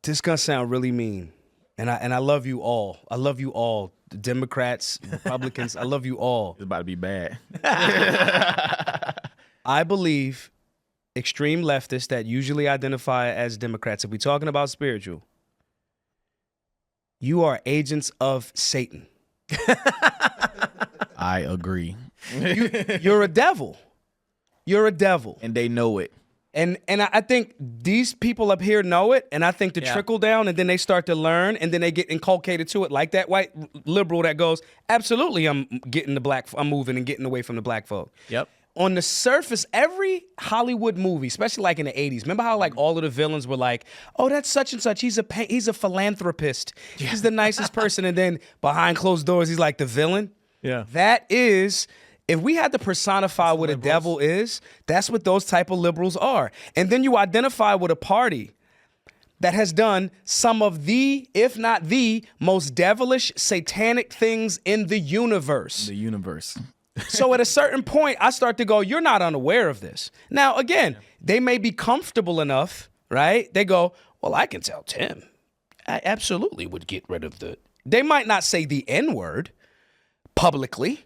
This gonna sound really mean, and I love you all. I love you all. The Democrats, Republicans. I love you all. It's about to be bad. I believe extreme leftists that usually identify as Democrats, if we're talking about spiritual, you are agents of Satan. I agree. You're a devil. You're a devil. And they know it. And I think these people up here know it, and I think the trickle down, and then they start to learn, and then they get inculcated to it, like that white liberal that goes, absolutely, I'm moving and getting away from the black folk. Yep. On the surface, every Hollywood movie, especially like in the 80s, remember how like all of the villains were like, oh, that's such and such, he's a philanthropist, he's the nicest person, and then behind closed doors, he's like the villain. Yeah. That is... If we had to personify what a devil is, that's what those type of liberals are. And then you identify with a party that has done some of the, if not the, most devilish, satanic things in the universe. The universe. So at a certain point, I start to go, you're not unaware of this. Now, again, they may be comfortable enough, right? They go, well, I can tell Tim. I absolutely would get rid of the... They might not say the N-word publicly,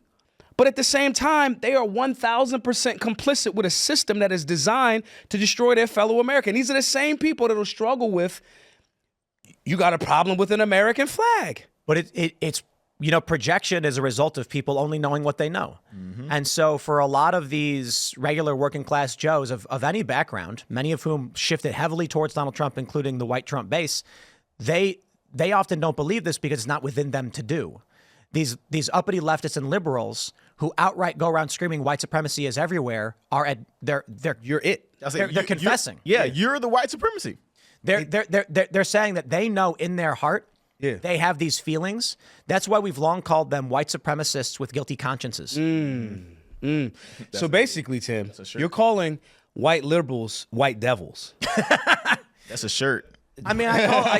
but at the same time, they are 1,000% complicit with a system that is designed to destroy their fellow American. These are the same people that will struggle with, you got a problem with an American flag. But it's projection is a result of people only knowing what they know. And so for a lot of these regular working class Joes of any background, many of whom shifted heavily towards Donald Trump, including the white Trump base, they often don't believe this because it's not within them to do. These uppity leftists and liberals who outright go around screaming white supremacy is everywhere are they're confessing. You're the white supremacy. They're saying that they know in their heart they have these feelings. That's why we've long called them white supremacists with guilty consciences. So basically, Tim, you're calling white liberals white devils. That's a shirt. I mean, I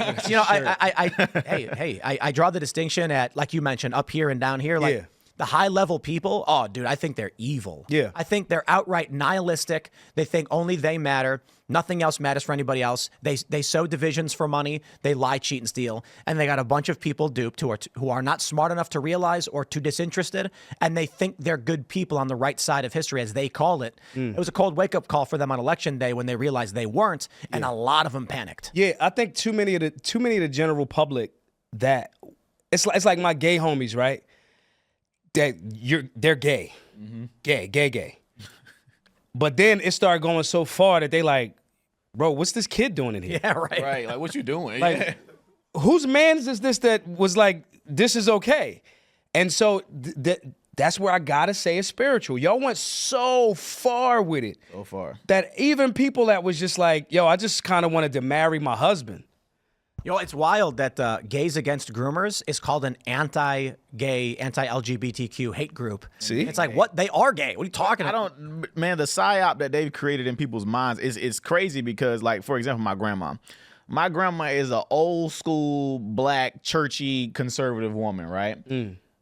draw the distinction at, like you mentioned, up here and down here. Like the high level people, oh, dude, I think they're evil. Yeah. I think they're outright nihilistic. They think only they matter. Nothing else matters for anybody else. They sow divisions for money. They lie, cheat, and steal. And they got a bunch of people duped who are not smart enough to realize or too disinterested. And they think they're good people on the right side of history, as they call it. It was a cold wake-up call for them on election day when they realized they weren't. And a lot of them panicked. Yeah, I think too many of the general public that it's like my gay homies, right? They're gay. Gay. But then it started going so far that they like, bro, what's this kid doing in here? Yeah, right. Right. Like, what you doing? Like, whose man's is this that was like, this is okay? And so that's where I gotta say it's spiritual. Y'all went so far with it. So far. That even people that was just like, yo, I just kind of wanted to marry my husband. Yo, it's wild that Gays Against Groomers is called an anti-gay, anti-LGBTQ hate group. See? It's like, what? They are gay. What are you talking about? Man, the psyop that they've created in people's minds is crazy because, like, for example, my grandma. My grandma is an old school, black, churchy, conservative woman, right?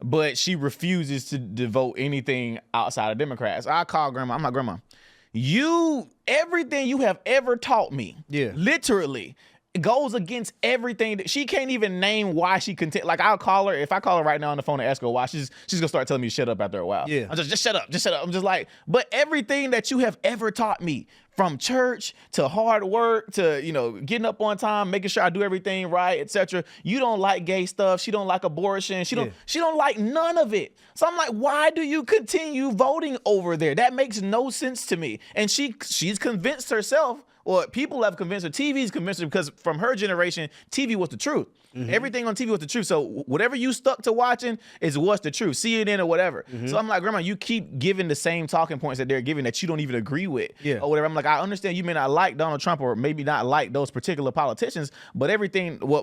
But she refuses to devote anything outside of Democrats. I call grandma. I'm like, grandma, everything you have ever taught me, literally, it goes against everything that she can't even name why she contend. Like, I'll call her, if I call her right now on the phone and ask her why, she's gonna start telling me to shut up after a while. Yeah. I'm just shut up. I'm just like, but everything that you have ever taught me, from church to hard work to, getting up on time, making sure I do everything right, etc. You don't like gay stuff. She don't like abortion. She don't like none of it. So I'm like, why do you continue voting over there? That makes no sense to me. And she's convinced herself. Well, people have convinced her. TV's convinced her because from her generation, TV was the truth. Everything on TV was the truth. So whatever you stuck to watching is what's the truth, CNN or whatever. So I'm like, grandma, you keep giving the same talking points that they're giving that you don't even agree with or whatever. I'm like, I understand you may not like Donald Trump or maybe not like those particular politicians, but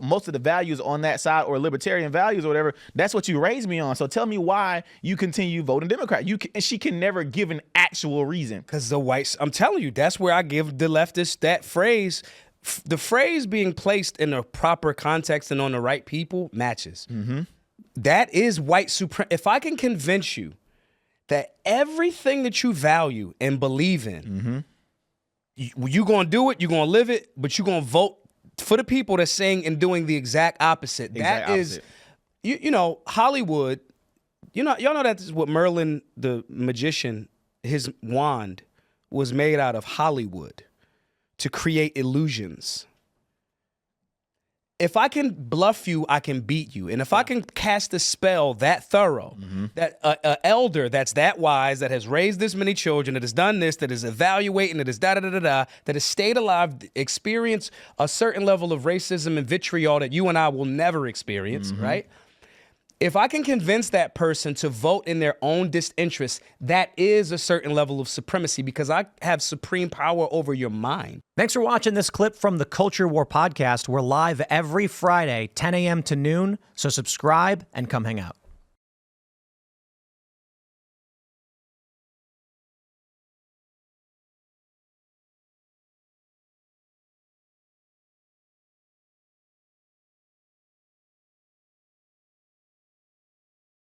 most of the values on that side or libertarian values or whatever, that's what you raised me on. So tell me why you continue voting Democrat. And she can never give an actual reason. Because the whites, I'm telling you, that's where I give the leftists that phrase. The phrase being placed in a proper context and on the right people matches. That is white supremacy. If I can convince you that everything that you value and believe in, you're going to do it, you're going to live it, but you're going to vote for the people that's saying and doing the exact opposite. Exact That is, you know, Hollywood. You know, y'all know that this is what Merlin the magician, his wand was made out of Hollywood to create illusions. If I can bluff you, I can beat you. And if I can cast a spell that thorough, that an elder that's that wise, that has raised this many children, that has done this, that is evaluating, that is da-da-da-da-da, that has stayed alive, experienced a certain level of racism and vitriol that you and I will never experience, right? If I can convince that person to vote in their own disinterest, that is a certain level of supremacy because I have supreme power over your mind. Thanks for watching this clip from the Culture War podcast. We're live every Friday, 10 a.m. to noon, so subscribe and come hang out.